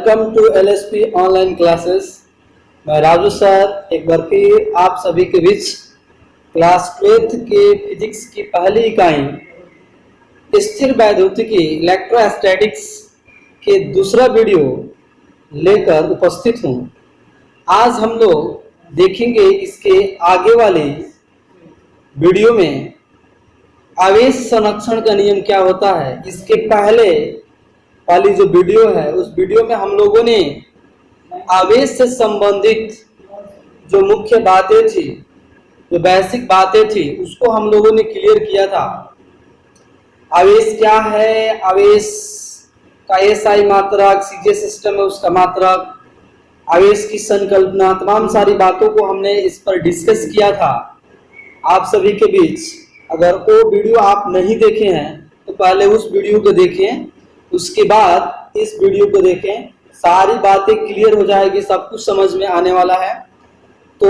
Welcome to LSP online classes. मैं Raju sir एक बार फिर आप सभी के बीच क्लास 12th के फिजिक्स की पहली इकाई स्थिर वैद्युतिकी इलेक्ट्रोस्टैटिक्स के दूसरा वीडियो लेकर उपस्थित हूँ। आज हम लोग देखेंगे इसके आगे वाले वीडियो में आवेश संरक्षण का नियम क्या होता है। इसके पहले वाली जो वीडियो है उस वीडियो में हम लोगों ने आवेश से संबंधित जो मुख्य बातें थी, जो बेसिक बातें थी, उसको हम लोगों ने क्लियर किया था। आवेश क्या है, आवेश का एसआई मात्रक, सीजे सिस्टम है उसका मात्रक, आवेश की संकल्पना, तमाम सारी बातों को हमने इस पर डिस्कस किया था आप सभी के बीच। अगर वो वीडियो आप नहीं देखे हैं तो पहले उस वीडियो को देखें, उसके बाद इस वीडियो को देखें, सारी बातें क्लियर हो जाएगी, सब कुछ समझ में आने वाला है। तो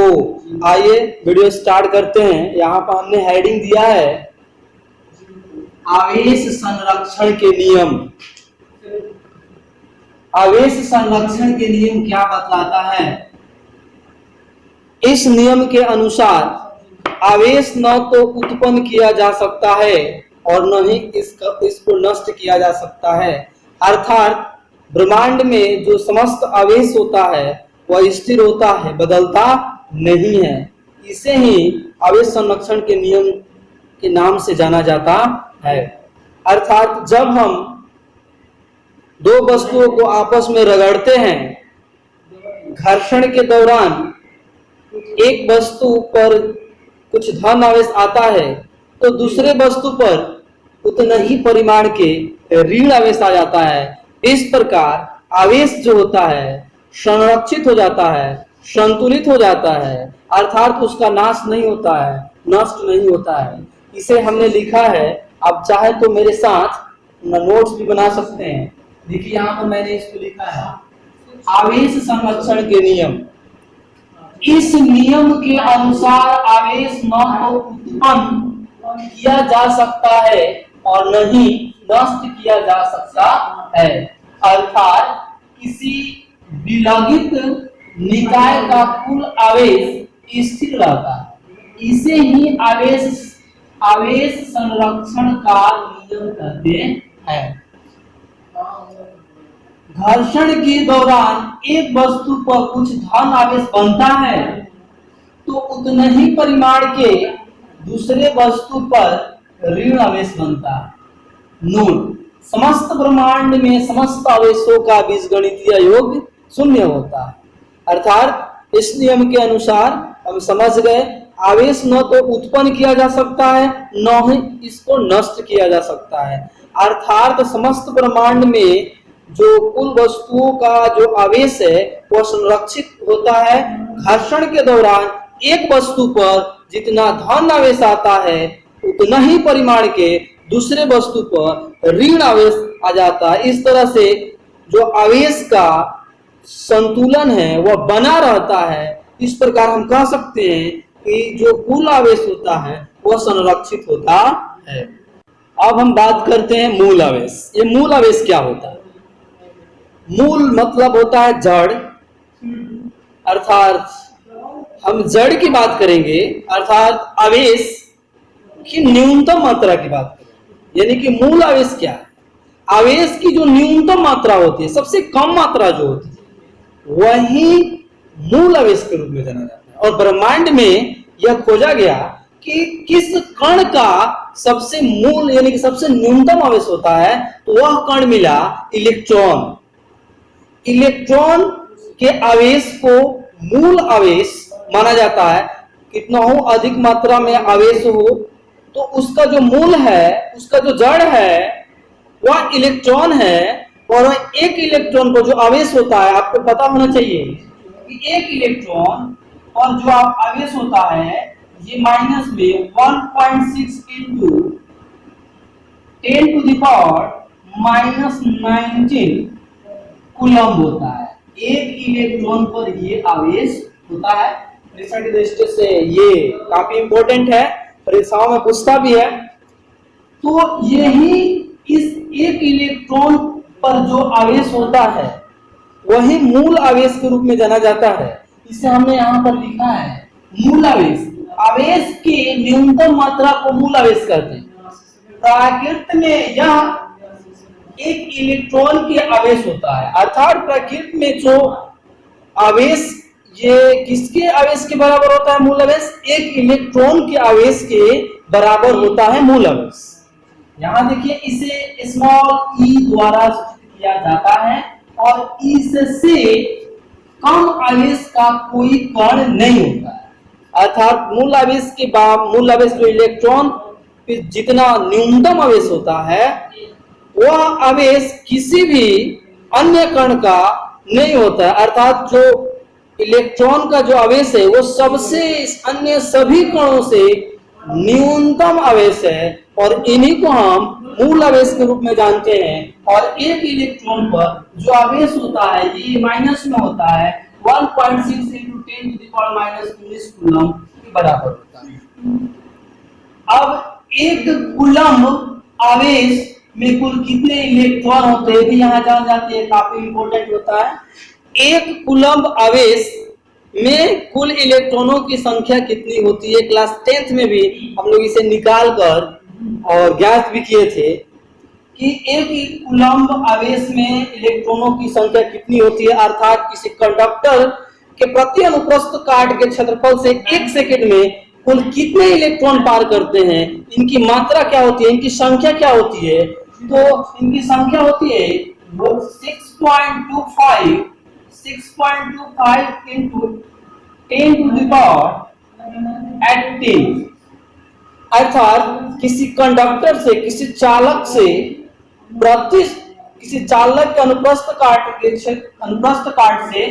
आइए वीडियो स्टार्ट करते हैं। यहाँ पर हमने हेडिंग दिया है आवेश संरक्षण के नियम। आवेश संरक्षण के नियम क्या बतलाता है? इस नियम के अनुसार आवेश न तो उत्पन्न किया जा सकता है और न ही इसको नष्ट किया जा सकता है। अर्थात ब्रह्मांड में जो समस्त आवेश होता है वह स्थिर होता है, बदलता नहीं है। इसे ही आवेश संरक्षण के नियम के नाम से जाना जाता है। अर्थात जब हम दो वस्तुओं को आपस में रगड़ते हैं, घर्षण के दौरान एक वस्तु पर कुछ धन आवेश आता है तो दूसरे वस्तु पर उतना ही परिमाण के ऋण आवेश आ जाता है। इस प्रकार आवेश जो होता है संरक्षित हो जाता है, संतुलित हो जाता है, अर्थात उसका नाश नहीं होता है, नष्ट नहीं होता है। इसे हमने लिखा है, आप चाहे तो मेरे साथ नोट्स भी बना सकते हैं। देखिए यहाँ पर मैंने इसको लिखा है आवेश संरक्षण के नियम। इस नियम के अनुसार आवेश न तो उत्पन्न किया जा सकता है और न ही नष्ट किया जा सकता है। अर्थात किसी विलगित निकाय का कुल आवेश स्थिर रहता है। इसे ही आवेश संरक्षण का नियम कहते हैं। घर्षण के दौरान एक वस्तु पर कुछ धन आवेश बनता है तो उतने ही परिमाण के दूसरे वस्तु पर ऋण आवेश बनता है। नोट, समस्त ब्रह्मांड में समस्त आवेशों का बीजगणितीय योग शून्य होता है। अर्थात इस नियम के अनुसार हम समझ गए आवेश न तो उत्पन्न किया जा सकता है न ही इसको नष्ट किया जा सकता है। अर्थात समस्त ब्रह्मांड में जो कुल वस्तुओं का जो आवेश है वह संरक्षित होता है। घर्षण के दौरान एक वस्तु पर जितना धन आवेश आता है उतना ही परिमाण के दूसरे वस्तु पर ऋण आवेश आ जाता है। इस तरह से जो आवेश का संतुलन है वह बना रहता है। इस प्रकार हम कह सकते हैं कि जो कुल आवेश होता है वह संरक्षित होता है। अब हम बात करते हैं मूल आवेश। ये मूल आवेश क्या होता है? मूल मतलब होता है जड़, अर्थात हम जड़ की बात करेंगे, अर्थात आवेश की न्यूनतम मात्रा की बात करेंगे। यानी कि मूल आवेश क्या है? आवेश की जो न्यूनतम मात्रा होती है, सबसे कम मात्रा जो होती है, वही मूल आवेश के रूप में जाना जाता है। और ब्रह्मांड में यह खोजा गया कि किस कण का सबसे मूल यानी कि सबसे न्यूनतम आवेश होता है, तो वह कण मिला इलेक्ट्रॉन। इलेक्ट्रॉन के आवेश को मूल आवेश माना जाता है। कितना हो अधिक मात्रा में आवेश हो तो उसका जो मूल है, उसका जो जड़ है वह इलेक्ट्रॉन है। और एक इलेक्ट्रॉन को जो आवेश होता है, आपको पता होना चाहिए कि एक इलेक्ट्रॉन और जो आवेश होता है ये माइनस में 1.6 इंटू 10⁻⁻19 कूलम होता है। एक इलेक्ट्रॉन पर ये आवेश होता है। परीक्षा की दृष्टि से ये काफी इंपॉर्टेंट है, परीक्षाओं में पूछता भी है। तो यही इस एक इलेक्ट्रॉन पर जो आवेश होता है वही मूल आवेश के रूप में जाना जाता है। इसे हमने यहाँ पर लिखा है मूल आवेश। आवेश की न्यूनतम मात्रा को मूल आवेश कहते हैं। प्रकृति में यह एक इलेक्ट्रॉन के आवेश होता है, अर्थात प्रकृति में जो आवेश ये किसके आवेश के बराबर होता है? मूल आवेश। एक इलेक्ट्रॉन के आवेश के बराबर होता है मूल आवेश। यहाँ देखिए इसे स्मॉल ई द्वारा सूचित किया जाता है और इससे कम आवेश का कोई कण नहीं होता है। अर्थात मूल आवेश जो इलेक्ट्रॉन पे जितना न्यूनतम आवेश होता है वह आवेश किसी भी अन्य कण का नहीं होता है। अर्थात जो इलेक्ट्रॉन का जो आवेश है वो सबसे अन्य सभी कणों से न्यूनतम आवेश है और इन्हीं को हम मूल आवेश के रूप में जानते हैं। और एक इलेक्ट्रॉन पर जो आवेश होता है ये माइनस में होता है 1.6 × 10⁻⁻19 कूलम के बराबर होता है। अब एक कूलम आवेश में कुल कितने इलेक्ट्रॉन होते हैं भी यहाँ जान जाते हैं, काफी इंपॉर्टेंट होता है। एक कूलम आवेश में कुल इलेक्ट्रॉनों की संख्या कितनी होती है? क्लास 10th में भी हम लोग इसे निकाल कर और ज्ञात भी किए थे कि एक कूलम आवेश में इलेक्ट्रॉनों की संख्या कितनी होती है। अर्थात किसी कंडक्टर के प्रति अनुप्रस्थ काट के क्षेत्रफल से 1 सेकंड में कुल कितने इलेक्ट्रॉन पार करते हैं, इनकी मात्रा क्या होती है, इनकी संख्या क्या होती है? तो इनकी संख्या होती है 6.25 into 10⁻18। अर्थात किसी कंडक्टर से किसी चालक के अनुप्रस्थ काट से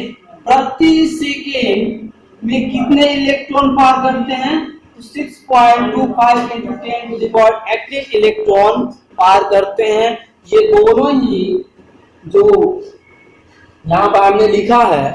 प्रति सेकेंड में कितने इलेक्ट्रॉन पार करते हैं? तो 6.25 × 10⁻18 इलेक्ट्रॉन पार करते हैं। ये दोनों ही जो यहाँ पर हमने लिखा है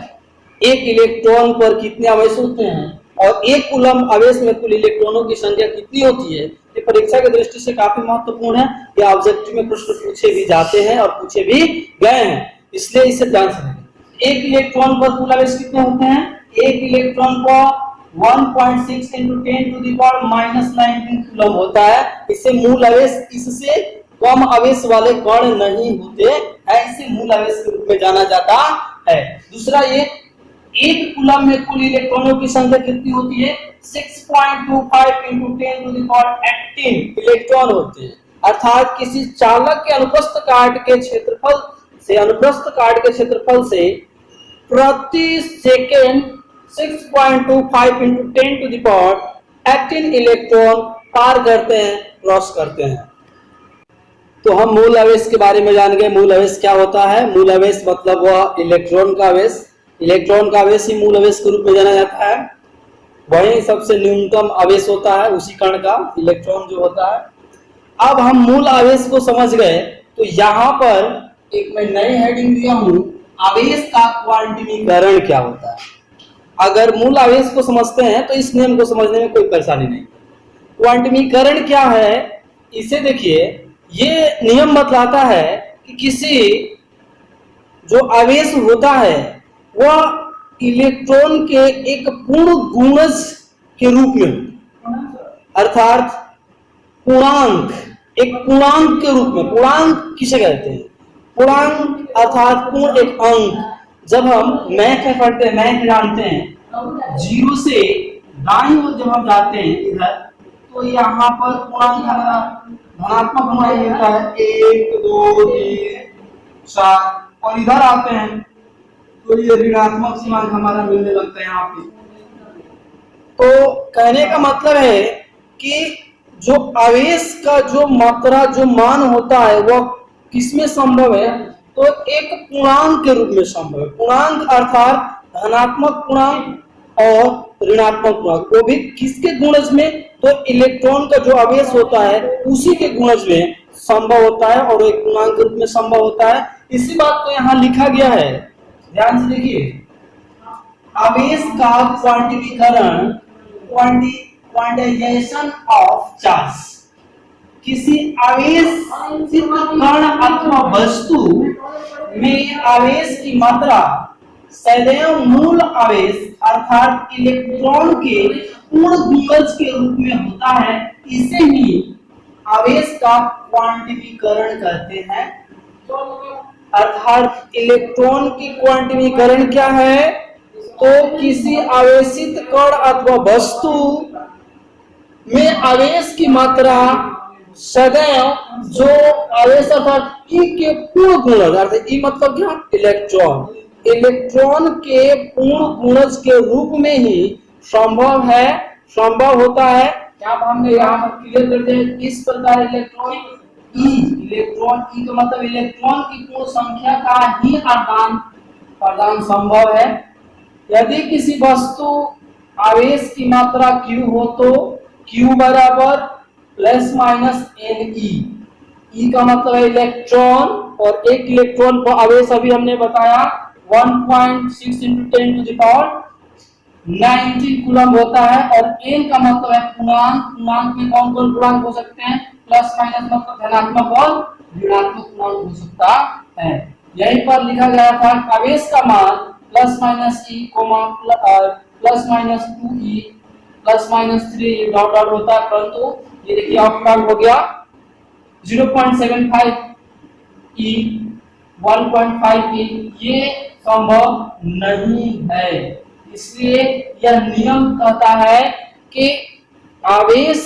एक इलेक्ट्रॉन पर कितने आवेश होते हैं और एक कूलम आवेश में कुल इलेक्ट्रॉनों की संख्या कितनी होती है, ये परीक्षा की दृष्टि से काफी महत्वपूर्ण है। ये ऑब्जेक्टिव में प्रश्न पूछे भी जाते हैं और पूछे भी गए हैं, इसलिए इसे ध्यान से रखें। एक इलेक्ट्रॉन पर कुल आवेश कितने होते हैं? एक इलेक्ट्रॉन पर 1.6 × 10⁻⁻19 कूलम होता है। इससे मूल आवेश इससे कम आवेश वाले कण नहीं होते, ऐसे मूल आवेश के रूप में जाना जाता है। दूसरा, ये एक कूलम में कुल इलेक्ट्रॉनों की संख्या कितनी होती है? 6.25 × 10⁻18 इलेक्ट्रॉन होते हैं। अर्थात किसी चालक के अनुप्रस्थ काट के क्षेत्रफल से प्रति सेकेंड 6.25 × 10⁻18 इलेक्ट्रॉन पार करते हैं, क्रॉस करते हैं। तो हम मूल आवेश के बारे में जान गए। मूल आवेश क्या होता है? मूल आवेश मतलब वह इलेक्ट्रॉन का आवेश। इलेक्ट्रॉन का आवेश ही मूल आवेश के रूप में जाना जाता है। वही सबसे न्यूनतम आवेश होता है उसी कण का, इलेक्ट्रॉन जो होता है। अब हम मूल आवेश को समझ गए तो यहाँ पर एक मैं नई हेडिंग दिया हूं, आवेश का क्वांटमीकरण क्या होता है। अगर मूल आवेश को समझते हैं तो इस नियम को समझने में कोई परेशानी नहीं। क्वांटमीकरण क्या है, इसे देखिए, ये नियम बतलाता है कि किसी जो आवेश होता है वह इलेक्ट्रॉन के एक पूर्ण गुणज के रूप में, अर्थात पूर्णांक, एक पूर्णांक के रूप में। पूर्णांक किसे कहते हैं? पूर्णांक अर्थात पूर्ण एक अंक। जब हम मैथ में पढ़ते हैं, मैथ जानते हैं, 0 से दाईं ओर जब हम जाते हैं इधर, तो यहाँ पर पूर्णांक हमारा धनात्मक हमारा होता है 1 2 3 4, और इधर आते हैं तो ये ऋणात्मक सीमांक हमारा मिलने लगता है यहाँ पे। तो कहने का मतलब है कि जो आवेश का जो मात्रा, जो मान होता है वह किसमें संभव है? तो एक पूर्णांक के रूप में संभव है। पूर्णांक अर्थात धनात्मक पूर्णांक और ऋणात्मक पूर्णांक, वो भी किसके गुणज में? तो इलेक्ट्रॉन का जो आवेश होता है उसी के गुणज में संभव होता है और एक पूर्णांक के रूप में संभव होता है। इसी बात को यहाँ लिखा गया है, ध्यान से देखिए। आवेश का क्वांटिमीकरण, क्वांटाइजेशन ऑफ चार्ज, किसी आवेश कण अथवा वस्तु में आवेश की मात्रा सदैव मूल आवेश अर्थात इलेक्ट्रॉन के पूर्ण गुणज के रूप में होता है, इसे ही आवेश का क्वांटिमीकरण कहते हैं। अर्थात इलेक्ट्रॉन की क्वांटिमीकरण क्या है? तो किसी आवेशित कण अथवा वस्तु में आवेश की मात्रा सदैव जो आवेश अर्थात E के पूर्ण गुणज, अर्थात E मतलब क्या? इलेक्ट्रॉन, इलेक्ट्रॉन के पूर्ण गुणज के रूप में ही संभव होता है। क्या हमने यहाँ पर क्लियर कर दिया? इस प्रकार इलेक्ट्रॉन E का मतलब इलेक्ट्रॉन की पूर्ण संख्या का ही आदान प्रदान संभव है। यदि किसी वस्तु आवेश की मात्रा Q हो तो Q बराबर प्लस माइनस Ne। E का मतलब है इलेक्ट्रॉन, और एक इलेक्ट्रॉन को आवेश अभी हमने बताया 1.6 × 10⁻19 कूलम होता है। और N का मतलब है पूर्णांक, पूर्णांक में कौन कौन पूर्णांक हो सकते हैं? प्लस माइनस मतलब धनात्मक और ऋणात्मक पूर्णांक हो सकता है। यहीं पर लिखा गया था आवेश का मान plus minus E, plus minus 2E, plus minus 3 dot dot होता है, परंतु ये देखिए ऑफ हो गया 0.75 E, 1.5 E, ये संभव नहीं है। इसलिए यह नियम कहता है कि आवेश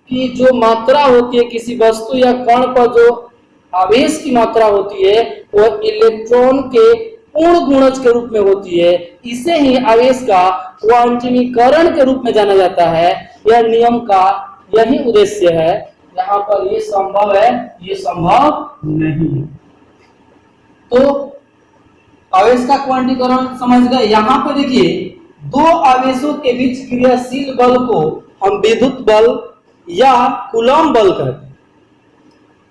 की जो मात्रा होती है, किसी वस्तु या कण पर जो आवेश की मात्रा होती है वो इलेक्ट्रॉन के पूर्ण गुणज के रूप में होती है, इसे ही आवेश का क्वांटिमीकरण के रूप में जाना जाता है। यह नियम का यही उद्देश्य है। यहाँ पर ये संभव है, ये संभव नहीं। तो आवेश का क्वांटीकरण समझ गए। यहाँ पर देखिए दो आवेशों के बीच क्रियाशील बल को हम विद्युत बल या कूलॉम बल कहते हैं,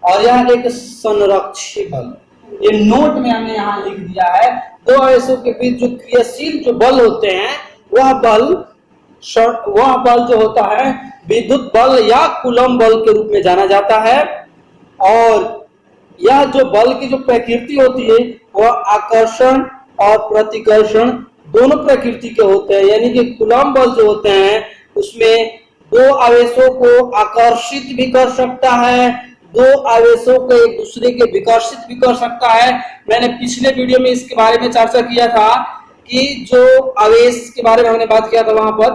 और यह एक संरक्षी बल। ये नोट में हमने यहाँ लिख दिया है। दो आवेशों के बीच जो क्रियाशील जो बल होते हैं वह बल जो होता है विद्युत बल या कूलॉम बल के रूप में जाना जाता है। और यह जो बल की जो प्रकृति होती है वह आकर्षण और प्रतिकर्षण दोनों प्रकृति के होते हैं। यानी कि कूलॉम बल जो होते हैं उसमें दो आवेशों को आकर्षित भी कर सकता है, दो आवेशों को एक दूसरे के विकर्षित भी कर सकता है। मैंने पिछले वीडियो में इसके बारे में चर्चा किया था कि जो आवेश के बारे में हमने बात किया था वहां पर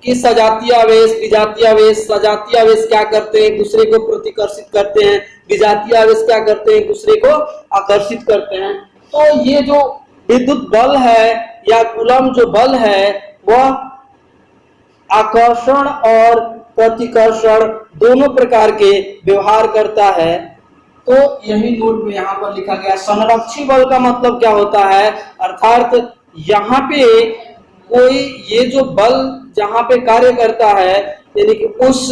कि सजातीय आवेश, विजातीय आवेश। सजातीय आवेश क्या करते हैं? एक दूसरे को प्रतिकर्षित करते हैं। विजातीय आवेश क्या करते हैं? एक दूसरे को आकर्षित करते हैं। तो ये जो विद्युत बल है या कूलॉम जो बल है वह आकर्षण और प्रतिकर्षण दोनों प्रकार के व्यवहार करता है। तो यही नोट में यहाँ पर लिखा गया। संरक्षी बल का मतलब क्या होता है? अर्थात यहाँ पे कोई ये जो बल जहाँ पे कार्य करता है यानी कि उस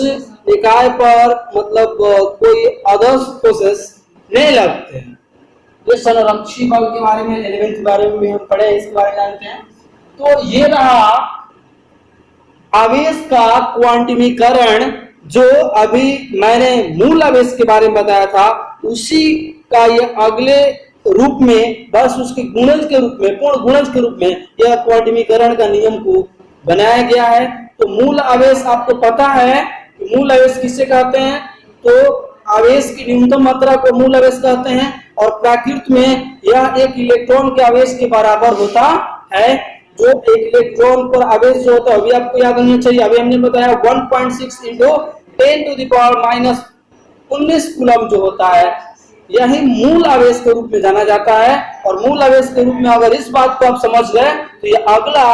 निकाय पर मतलब कोई अदर्स फोर्सेस नहीं लगते हैं। ये संरक्षी बल के बारे में 11th के बारे में भी हम पढ़े, इसके बारे में जानते हैं। तो ये रहा आवेश का क्वांटिमीकरण, जो अभी मैंने मूल आवेश के बारे में बताया था उसी का ये अगले रूप में, बस उसके गुणज के रूप में, पूर्ण गुणज के रूप में यह क्वांटिमीकरण का नियम को बनाया गया है। तो मूल आवेश आपको पता है कि मूल आवेश किसे कहते हैं? तो आवेश की न्यूनतम मात्रा को मूल आवेश कहते हैं, और प्रकृति में यह एक इलेक्ट्रॉन के आवेश के बराबर होता है। जो एक इलेक्ट्रॉन पर आवेश जो होता है अभी आपको याद होना चाहिए। अभी हमने बताया 1.6 × 10⁻19 कूलम जो होता है यही मूल आवेश के रूप में जाना जाता है। और मूल आवेश के रूप में अगर इस बात को आप समझ गए तो ये अगला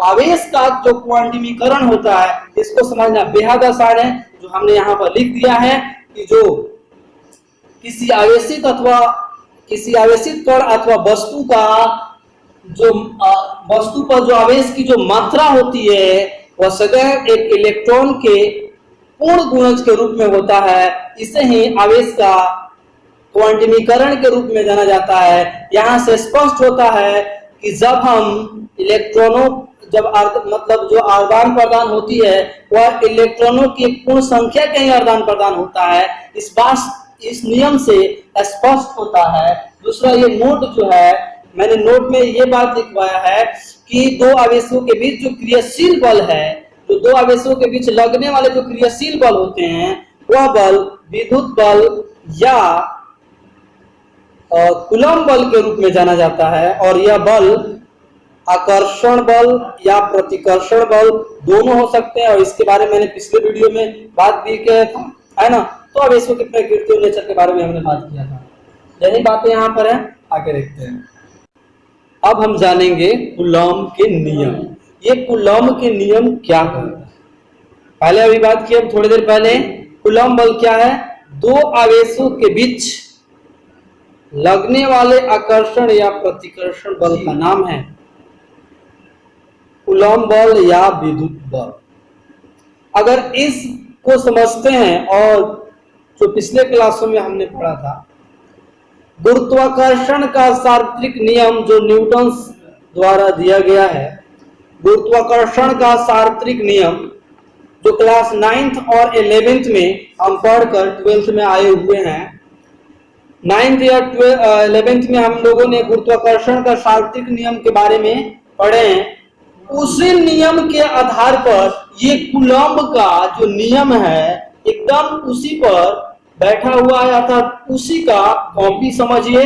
आवेश का जो क्वांटिमीकरण होता है इसको समझना बेहद आसान है। जो हमने यहाँ पर लिख दिया है कि जो किसी आवेशित कण अथवा वस्तु का जो वस्तु पर जो आवेश की जो मात्रा होती है वह सदैव एक इलेक्ट्रॉन के पूर्ण गुणज के रूप में होता है। इसे ही आवेश का क्वांटिमीकरण के रूप में जाना जाता है। यहाँ से स्पष्ट होता है कि जब हम इलेक्ट्रॉनों मतलब जो आदान प्रदान होती है वह इलेक्ट्रॉनों की पूर्ण संख्या के ही आदान प्रदान होता है। इस नियम से स्पष्ट होता है दूसरा ये नोट जो है, मैंने नोट में ये बात लिखवाया है कि दो आवेशों के बीच जो क्रियाशील बल है, जो दो आवेशों के बीच लगने वाले जो क्रियाशील बल होते हैं, वह बल विद्युत बल या कूलम्ब बल के रूप में जाना जाता है। और यह बल आकर्षण बल या प्रतिकर्षण बल दोनों हो सकते हैं, और इसके बारे में मैंने पिछले वीडियो में बात भी किया था, है ना। तो आवेशों की प्रकृति और नेचर के बारे में हमने बात किया था, यही बातें यहाँ पर है, आगे देखते हैं। अब हम जानेंगे कूलम्ब के नियम। ये कूलम्ब के नियम क्या करता है, पहले अभी बात की, अब थोड़ी देर पहले कूलम्ब बल क्या है, दो आवेशों के बीच लगने वाले आकर्षण या प्रतिकर्षण बल का नाम है कूलम्ब बल या विद्युत बल। अगर इसको समझते हैं, और जो पिछले क्लासों में हमने पढ़ा था, गुरुत्वाकर्षण का सार्वत्रिक नियम जो न्यूटन द्वारा दिया गया है, गुरुत्वाकर्षण का सार्वत्रिक नियम जो क्लास 9th और 11th में हम पढ़कर 12th में आए हुए हैं। 9th या 11th में हम लोगों ने गुरुत्वाकर्षण का सार्वत्रिक नियम के बारे में पढ़े हैं। उसी नियम के आधार पर ये कूलम्ब का जो नियम है एकदम उसी पर बैठा हुआ है, अर्थात उसी का कॉपी समझिए।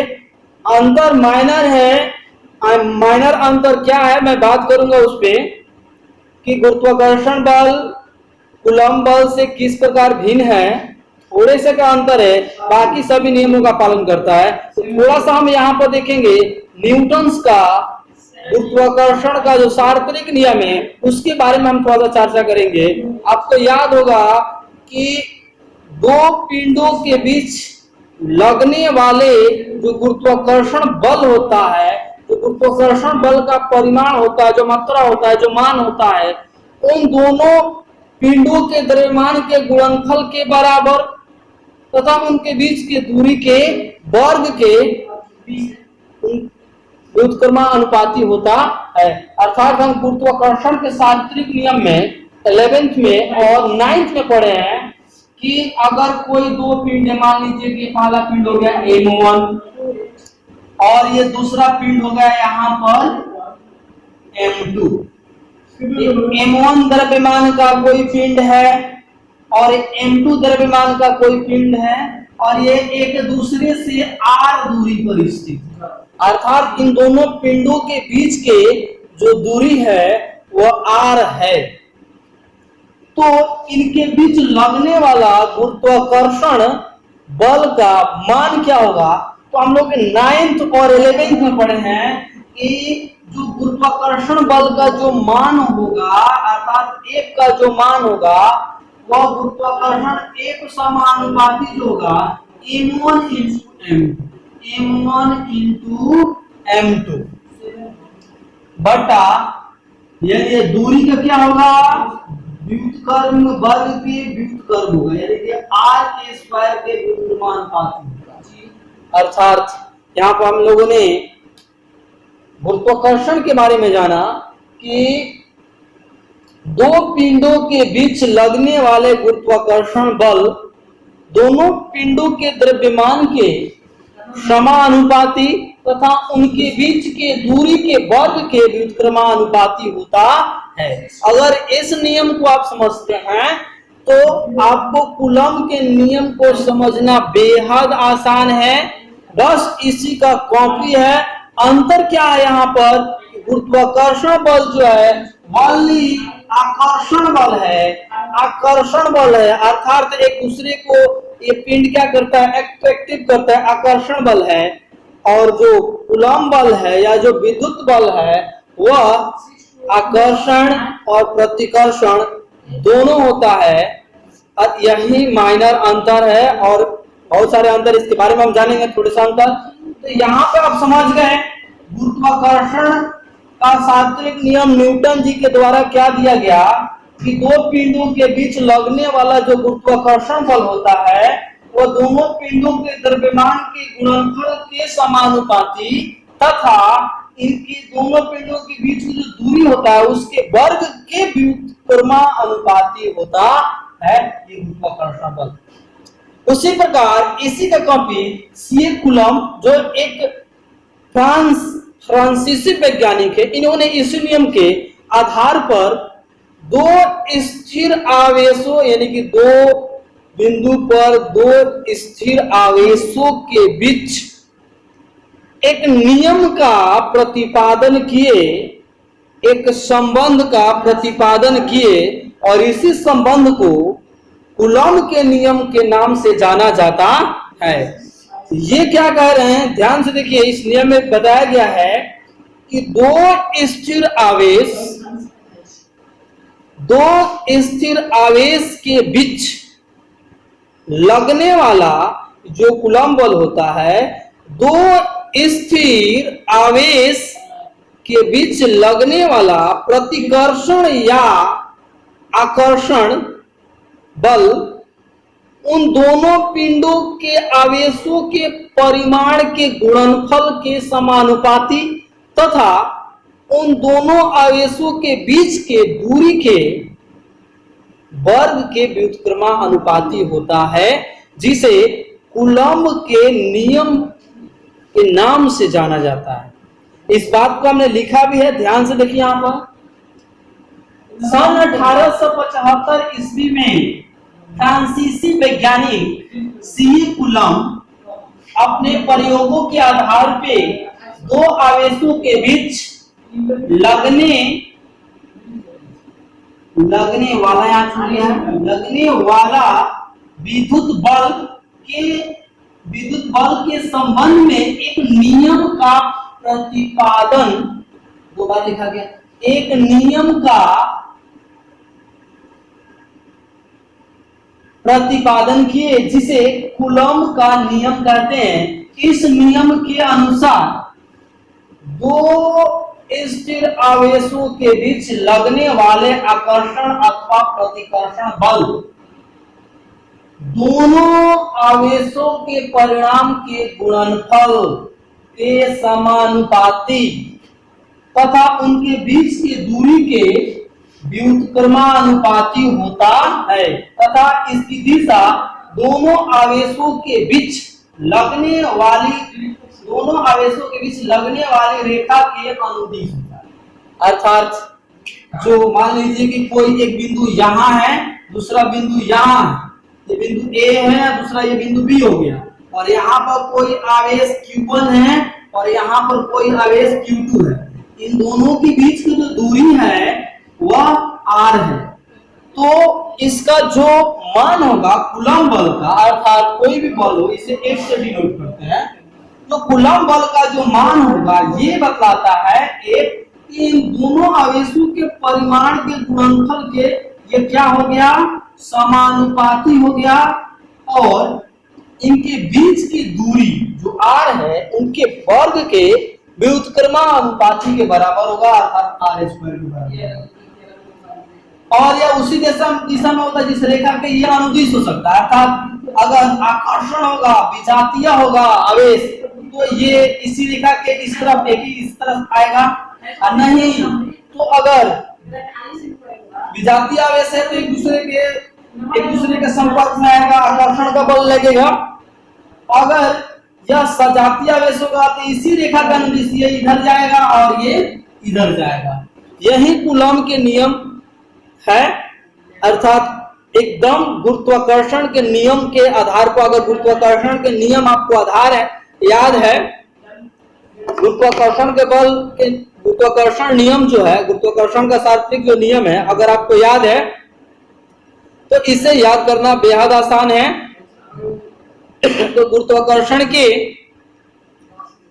अंतर माइनर है, माइनर अंतर क्या है मैं बात करूंगा उस पे, कि गुरुत्वाकर्षण बल कूलम्ब बल से किस प्रकार भिन्न है, थोड़े से का अंतर है, बाकी सभी नियमों का पालन करता है। तो थोड़ा सा हम यहाँ पर देखेंगे न्यूटन्स का गुरुत्वाकर्षण का जो सार्वत्रिक नियम है उसके बारे में हम थोड़ा सा चर्चा करेंगे। आपको याद होगा कि दो पिंडों के बीच लगने वाले जो गुरुत्वाकर्षण बल होता है, जो गुरुत्वाकर्षण बल का परिमाण होता है, जो मात्रा होता है, जो मान होता है, उन दोनों पिंडों के द्रव्यमान के गुणनफल के बराबर तथा उनके बीच की दूरी के वर्ग के व्युत्क्रमानुपाती होता है। अर्थात हम गुरुत्वाकर्षण के सार्वत्रिक नियम में 11th में और 9th में पढ़े हैं कि अगर कोई दो पिंड है, मान लीजिए कि पहला पिंड हो गया M1 और ये दूसरा पिंड हो गया यहाँ पर M2। M1 द्रव्यमान का कोई पिंड है और M2 द्रव्यमान का कोई पिंड है, और ये एक दूसरे से r दूरी पर स्थित है। अर्थात इन दोनों पिंडों के बीच के जो दूरी है वह r है। तो इनके बीच लगने वाला गुरुत्वाकर्षण बल का मान क्या होगा, तो हम लोग 9th और 11th में पढ़े हैं कि जो गुरुत्वाकर्षण बल का जो मान होगा, अर्थात एक का जो मान होगा वह गुरुत्वाकर्षण एक समानुपाती जो होगा M1 इंटू M2 बटा ये दूरी का क्या होगा, व्युत्क्रम वर्ग के व्युत्क्रम होगा, यानी कि r के स्क्वायर के व्युत्क्रमानुपाती होगा। अर्थात यहाँ पर हम लोगों ने गुरुत्वाकर्षण के बारे में जाना कि दो पिंडों के बीच लगने वाले गुरुत्वाकर्षण बल दोनों पिंडों के द्रव्यमान के समानुपाती तथा उनके बीच के दूरी के वर्ग के व्युत्क्रमानुपाती होता है। अगर इस नियम को आप समझते हैं तो आपको कूलम्ब के नियम को समझना बेहद आसान है, बस इसी का कॉपी है। अंतर क्या है यहाँ पर, गुरुत्वाकर्षण बल जो है वही आकर्षण बल है, आकर्षण बल है, अर्थात एक दूसरे को ये पिंड क्या करता है, अट्रैक्टिव करता है, आकर्षण बल है। और जो कूलम्ब बल है या जो विद्युत बल है वह आकर्षण और प्रतिकर्षण दोनों होता है। यही माइनर अंतर है, और बहुत सारे अंतर इसके बारे में हम जानेंगे, थोड़े सा अंतर। तो यहाँ पे आप समझ गए गुरुत्वाकर्षण का सार्वत्रिक नियम न्यूटन जी के द्वारा क्या दिया गया कि दो पिंडों के बीच लगने वाला जो गुरुत्वाकर्षण बल होता है वह दोनों पिंडों के द्रव्यमान के गुणनफल के समानुपाती तथा इनकी दोनों पिंडों के बीच की जो दूरी होता है उसके वर्ग के व्युत्क्रमानुपाती होता है ये गुरुत्वाकर्षण बल। उसी प्रकार इसी का कॉपी सीए कुलम जो एक फ्रांसीसी वैज्ञानिक है, इन्होंने इसी नियम के आधार पर दो स्थिर आवेशों यानी कि दो बिंदु पर दो स्थिर आवेशों के बीच एक नियम का प्रतिपादन किए, एक संबंध का प्रतिपादन किए और इसी संबंध को कूलॉम के नियम के नाम से जाना जाता है। ये क्या कह रहे हैं, ध्यान से देखिए। इस नियम में बताया गया है कि दो स्थिर आवेश के बीच लगने वाला जो कूलॉम बल होता है, दो स्थिर आवेश के बीच लगने वाला प्रतिकर्षण या आकर्षण बल उन दोनों पिंडों के आवेशों के परिमाण के गुणनफल के समानुपाती तथा उन दोनों आवेशों के बीच के दूरी के वर्ग के व्युत्क्रमानुपाती होता है, जिसे कूलॉम के नियम के नाम से जाना जाता है। इस बात को हमने लिखा भी है, ध्यान से देखिए। यहां पर सन 1875 ईस्वी में फ्रांसीसी वैज्ञानिक सीए कूलॉम अपने प्रयोगों के आधार पे दो आवेशों के बीच लगने वाला विद्युत बल के संबंध में एक नियम का प्रतिपादन, दो बार लिखा गया, एक नियम का प्रतिपादन किए जिसे कूलॉम का नियम कहते हैं। इस नियम के अनुसार दो स्थिर आवेशों के बीच लगने वाले आकर्षण अथवा प्रतिकर्षण बल दोनों आवेशों के परिणाम के गुणनफल के समानुपाती तथा उनके बीच की दूरी के व्युत्क्रमानुपाती होता है तथा इसकी दिशा दोनों आवेशों के बीच लगने वाली रेखा के अनुदिश होता है। अर्थात जो मान लीजिए कि कोई एक बिंदु यहाँ है, दूसरा बिंदु यहाँ है, ये बिंदु ए है, दूसरा ये बिंदु बी हो गया, और यहाँ पर कोई आवेश Q1 है और यहाँ पर कोई आवेश Q2 है। इन दोनों के बीच की जो दूरी है वह R है। तो इसका जो मान होगा कूलॉम बल का, अर्थात कोई भी बल हो, इसे F से डिनोट करते हैं, तो कूलॉम बल का जो मान होगा ये बतलाता है F इन दोनों आवेशों के परिमाण के गुणनफल के ये क्या हो गया, समानुपाती हो गया, और इनके बीच की दूरी जो R है उनके वर्ग के व्युत्क्रमानुपाती के बराबर होगा, अर्थात R स्क्वायर के बराबर। और यह उसी दिशा में होता है जिस रेखा के ये अनुदिश हो सकता है। अर्थात अगर आकर्षण होगा, विजातीय होगा आवेश, तो ये इसी रेखा के इस तरफ इस तरफ आएगा, और नहीं तो अगर विजातीय आवेश है तो एक दूसरे के संपर्क में आएगा, आकर्षण का बल लगेगा। अगर यह सजातीय आवेश होगा तो इसी रेखा का अनुदिश ये इधर जाएगा और ये इधर जाएगा। यही कूलॉम के नियम है। अर्थात एकदम गुरुत्वाकर्षण के नियम के आधार पर, अगर गुरुत्वाकर्षण के नियम आपको याद है, गुरुत्वाकर्षण नियम जो है, गुरुत्वाकर्षण का सार्वत्रिक जो नियम है, अगर आपको याद है तो इसे याद करना बेहद आसान है। तो गुरुत्वाकर्षण के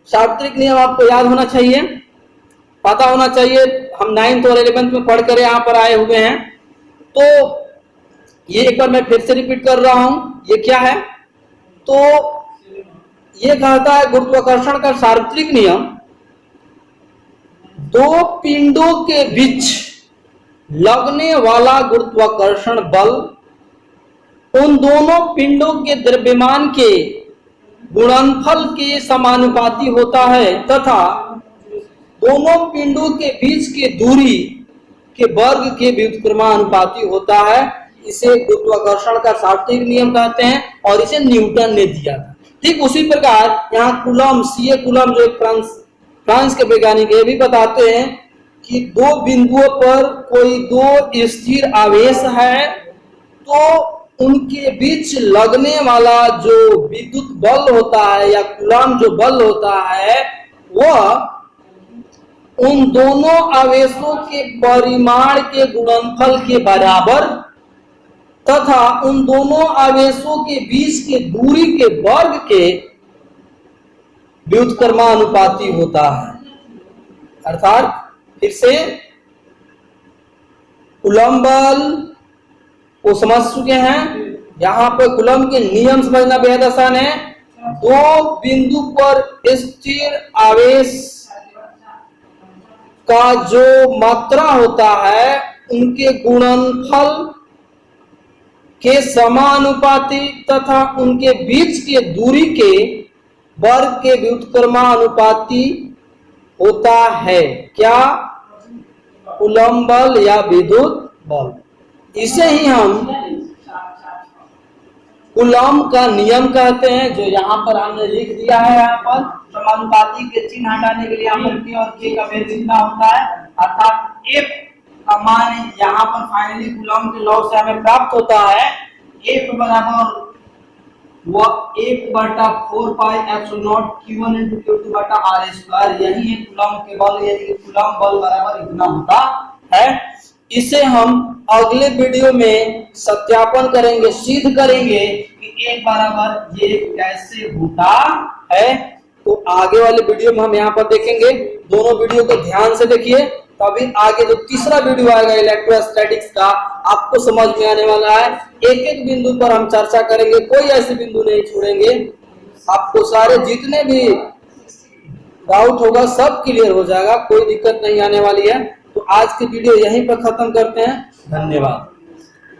सार्वत्रिक नियम आपको याद होना चाहिए, पता होना चाहिए। हम 9th और 11th में पढ़ कर यहाँ पर आए हुए हैं। तो ये एक बार मैं फिर से रिपीट कर रहा हूं, ये क्या है, तो ये कहता है गुरुत्वाकर्षण का सार्वत्रिक नियम, दो पिंडों के बीच लगने वाला गुरुत्वाकर्षण बल उन दोनों पिंडों के द्रव्यमान के गुणनफल के समानुपाती होता है तथा दोनों पिंडों के बीच की दूरी के वर्ग के व्युत्क्रमानुपाती होता है। इसे गुरुत्वाकर्षण का सार्वत्रिक नियम कहते हैं। और इसे न्यूटन ने दिया था। ठीक उसी प्रकार यहाँ कूलम, सीए कूलम जो एक फ्रांस के वैज्ञानिक है, भी बताते हैं कि दो बिंदुओं पर कोई दो स्थिर आवेश है तो उनके बीच लगने वाला जो विद्युत बल होता है या कूलम जो बल होता है वह उन दोनों आवेशों के परिमाण के गुणनफल के बराबर तथा उन दोनों आवेशों के बीच के दूरी के वर्ग के व्युत्क्रमानुपाती होता है। अर्थात फिर से कूलम बल को समझ चुके हैं। यहां पर कूलम के नियम समझना बेहद आसान है। दो बिंदु पर स्थिर आवेश का जो मात्रा होता है उनके गुणनफल के समानुपाती तथा उनके बीच के दूरी के वर्ग के व्युत्क्रमानुपाती होता है। क्या? कूलम बल या विद्युत बल। इसे ही हम कूलम का नियम कहते हैं, जो यहाँ पर हमने लिख दिया है। यहाँ पर समानुपाती के चिन्ह हटाने के लिए यहाँ पर K और K का भेद कितना होता है, अर्थात F का मान यहाँ पर फाइनली कूलम के लॉ से हमें प्राप्त होता है। F बराबर वह 1/4 पाई एप्सिलॉन Q1 × Q2 बटा R स्क्वायर, यही है कूलम के बल, यानी कि कूलम बल बराबर इतना होता है। इसे हम अगले वीडियो में सत्यापन करेंगे, सिद्ध करेंगे कि एक बराबर ये कैसे होता है। तो आगे वाले वीडियो में हम यहाँ पर देखेंगे। दोनों वीडियो को ध्यान से देखिए, तभी आगे जो तीसरा वीडियो आएगा इलेक्ट्रोस्टैटिक्स का आपको समझ में आने वाला है। एक एक बिंदु पर हम चर्चा करेंगे, कोई ऐसे बिंदु नहीं छोड़ेंगे। आपको सारे जितने भी डाउट होगा सब क्लियर हो जाएगा, कोई दिक्कत नहीं आने वाली है। तो आज की वीडियो यहीं पर खत्म करते हैं। धन्यवाद।